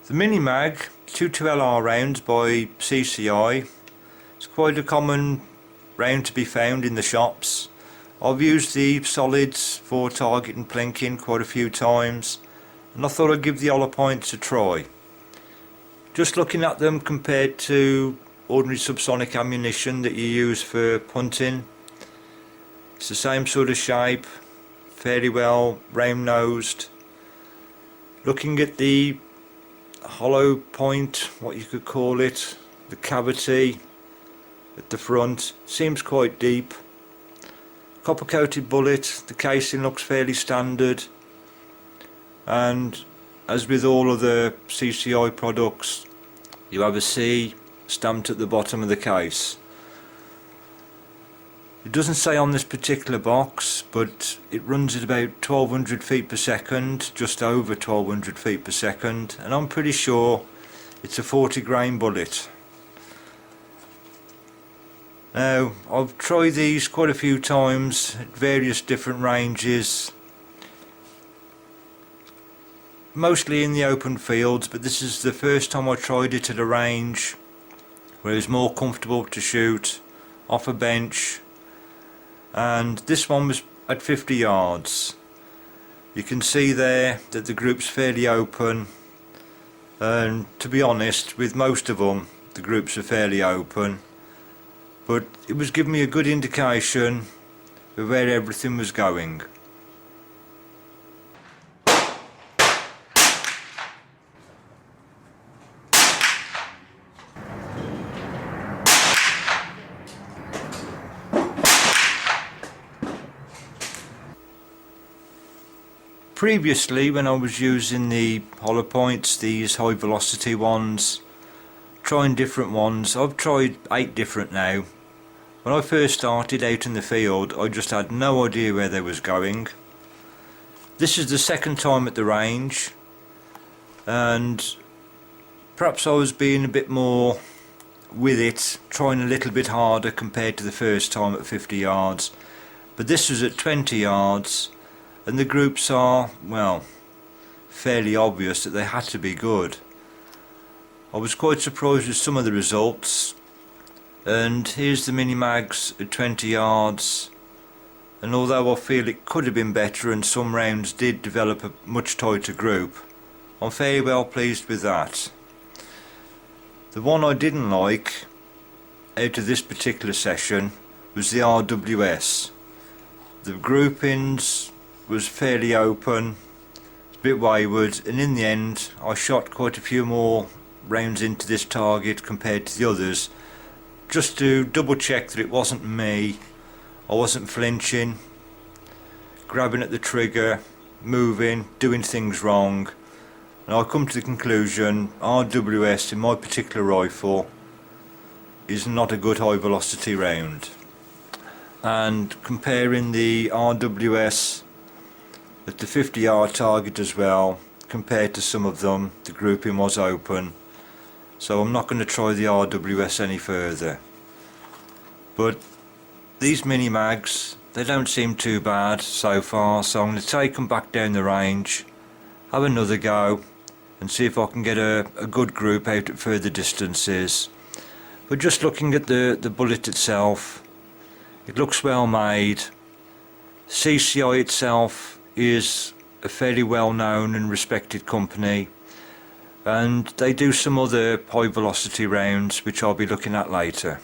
The Minimag 22lr rounds by CCi. It's quite a common round to be found in the shops. I've used the solids for target and plinking quite a few times, and I thought I'd give the hollow points a try. Just looking at them compared to ordinary subsonic ammunition that you use for punting, it's the same sort of shape, fairly well round nosed. Looking at the hollow point, what you could call it, the cavity at the front, seems quite deep. Copper coated bullet, the casing looks fairly standard, and as with all other CCi products, you have a C stamped at the bottom of the case. It doesn't say on this particular box, but it runs at about 1200 feet per second, just over 1200 feet per second, and I'm pretty sure it's a 40 grain bullet. Now, I've tried these quite a few times at various different ranges, mostly in the open fields, but this is the first time I tried it at a range where it was more comfortable to shoot off a bench, and this one was at 50 yards. You can see there that the group's fairly open, and to be honest, with most of them the groups are fairly open, but it was giving me a good indication of where everything was going. Previously, when I was using the hollow points, these high velocity ones, trying different ones, I've tried 8 different now. When I first started out in the field, I just had no idea where they was going. This is the second time at the range, and perhaps I was being a bit more with it, trying a little bit harder compared to the first time at 50 yards. But this was at 20 yards, and the groups are, well, fairly obvious that they had to be good. I was quite surprised with some of the results, and here's the Minimags at 20 yards, and although I feel it could have been better and some rounds did develop a much tighter group, I'm fairly well pleased with that. The one I didn't like out of this particular session was the RWS. The groupings was fairly open, a bit wayward, and in the end I shot quite a few more rounds into this target compared to the others, just to double check that it wasn't me. I wasn't flinching, grabbing at the trigger, moving, doing things wrong, and I come to the conclusion RWS in my particular rifle is not a good high velocity round. And comparing the RWS at the 50 yard target as well, compared to some of them, the grouping was open, so I'm not going to try the RWS any further. But these Minimags, they don't seem too bad so far, so I'm going to take them back down the range, have another go, and see if I can get a good group out at further distances. But just looking at the bullet itself, it looks well made. CCi itself is a fairly well known and respected company, and they do some other high velocity rounds which I'll be looking at later.